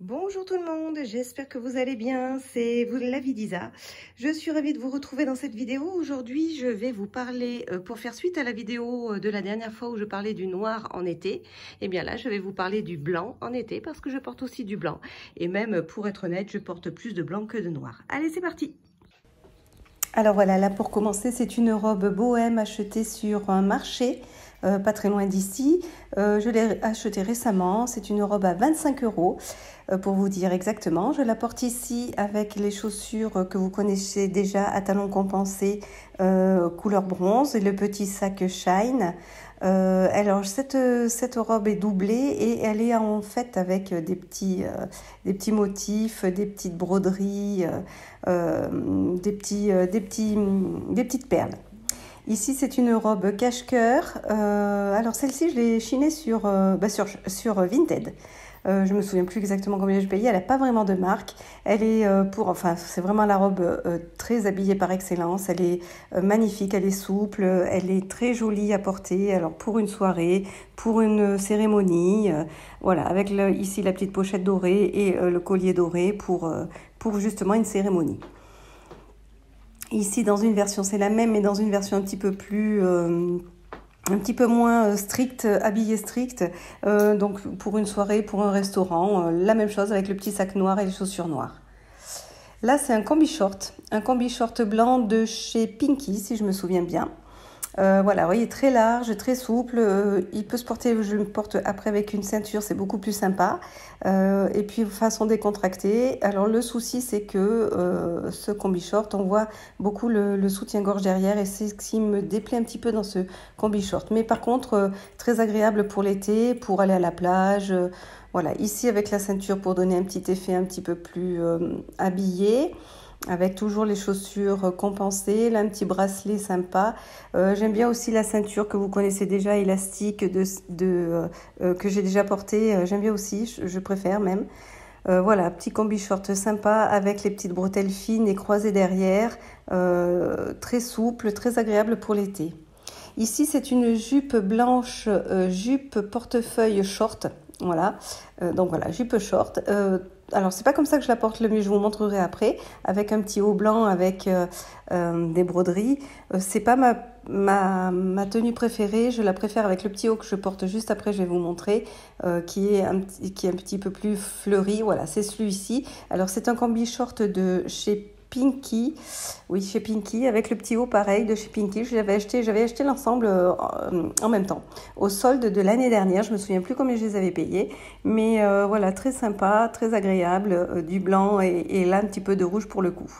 Bonjour tout le monde, j'espère que vous allez bien, c'est vous la vie d'Isa. Je suis ravie de vous retrouver dans cette vidéo. Aujourd'hui, je vais vous parler, pour faire suite à la vidéo de la dernière fois où je parlais du noir en été, et bien là, je vais vous parler du blanc en été parce que je porte aussi du blanc. Et même, pour être honnête, je porte plus de blanc que de noir. Allez, c'est parti! Alors voilà, là pour commencer, c'est une robe bohème achetée sur un marché. Pas très loin d'ici. Je l'ai achetée récemment. C'est une robe à 25 € pour vous dire exactement. Je la porte ici avec les chaussures que vous connaissez déjà à talons compensés couleur bronze et le petit sac Shine. Alors cette robe est doublée et elle est en fait avec des petits motifs, des petites broderies, des petites perles. Ici, c'est une robe cache-cœur. Alors, celle-ci, je l'ai chinée sur Vinted. Je me souviens plus exactement combien je payais. Elle n'a pas vraiment de marque. Elle est c'est vraiment la robe très habillée par excellence. Elle est magnifique, elle est souple, elle est très jolie à porter. Alors, pour une soirée, pour une cérémonie, voilà, avec ici la petite pochette dorée et le collier doré pour justement une cérémonie. Ici, dans une version, c'est la même, mais dans une version un petit peu plus, un petit peu moins stricte, habillée stricte. Donc, pour une soirée, pour un restaurant, la même chose avec le petit sac noir et les chaussures noires. Là, c'est un combi short blanc de chez Pinky, si je me souviens bien. Voilà, vous voyez, très large, très souple. Il peut se porter, je le porte après avec une ceinture, c'est beaucoup plus sympa. Et puis façon décontractée. Alors le souci, c'est que ce combi short, on voit beaucoup le soutien-gorge derrière et c'est ce qui me déplaît un petit peu dans ce combi short. Mais par contre, très agréable pour l'été, pour aller à la plage. Voilà, ici avec la ceinture pour donner un petit effet un petit peu plus habillé. Avec toujours les chaussures compensées, là un petit bracelet sympa. J'aime bien aussi la ceinture que vous connaissez déjà, élastique, que j'ai déjà portée. J'aime bien aussi, je préfère même. Voilà, petit combi short sympa avec les petites bretelles fines et croisées derrière. Très souple, très agréable pour l'été. Ici, c'est une jupe blanche, jupe portefeuille short. Voilà, donc voilà, jupe short. Alors, c'est pas comme ça que je la porte le mieux, je vous montrerai après, avec un petit haut blanc, avec des broderies. C'est pas ma tenue préférée, je la préfère avec le petit haut que je porte juste après, je vais vous montrer, qui est un petit peu plus fleuri. Voilà, c'est celui-ci. Alors, c'est un combi short de chez Pinky, oui, chez Pinky, avec le petit haut pareil de chez Pinky. J'avais acheté l'ensemble en même temps, au solde de l'année dernière. Je me souviens plus combien je les avais payés, mais voilà, très sympa, très agréable, du blanc et là un petit peu de rouge pour le coup.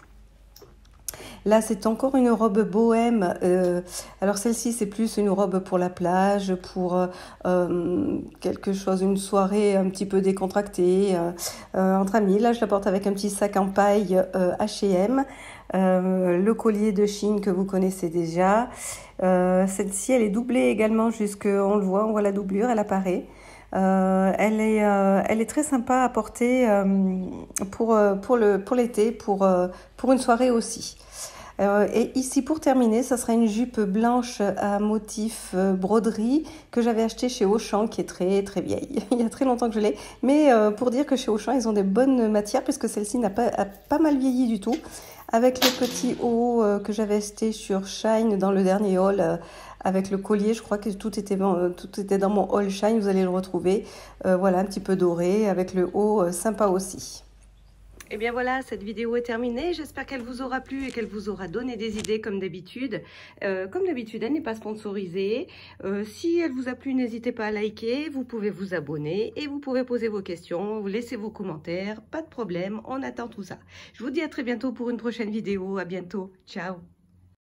Là, c'est encore une robe bohème. Alors, celle-ci, c'est plus une robe pour la plage, pour quelque chose, une soirée un petit peu décontractée, entre amis. Là, je la porte avec un petit sac en paille H&M, le collier de Chine que vous connaissez déjà. Celle-ci, elle est doublée également on voit la doublure, elle apparaît. Elle est très sympa à porter pour l'été, pour une soirée aussi. Et ici, pour terminer, ça sera une jupe blanche à motif broderie que j'avais achetée chez Auchan, qui est très très vieille. Il y a très longtemps que je l'ai. Mais pour dire que chez Auchan, ils ont des bonnes matières, puisque celle-ci a pas mal vieilli du tout. Avec le petit haut que j'avais acheté sur Shine dans le dernier haul, avec le collier, je crois que tout était dans mon haul Shine, vous allez le retrouver. Voilà, un petit peu doré, avec le haut sympa aussi. Et bien voilà, cette vidéo est terminée. J'espère qu'elle vous aura plu et qu'elle vous aura donné des idées comme d'habitude. Comme d'habitude, elle n'est pas sponsorisée. Si elle vous a plu, n'hésitez pas à liker. Vous pouvez vous abonner et vous pouvez poser vos questions, laisser vos commentaires. Pas de problème, on attend tout ça. Je vous dis à très bientôt pour une prochaine vidéo. À bientôt. Ciao.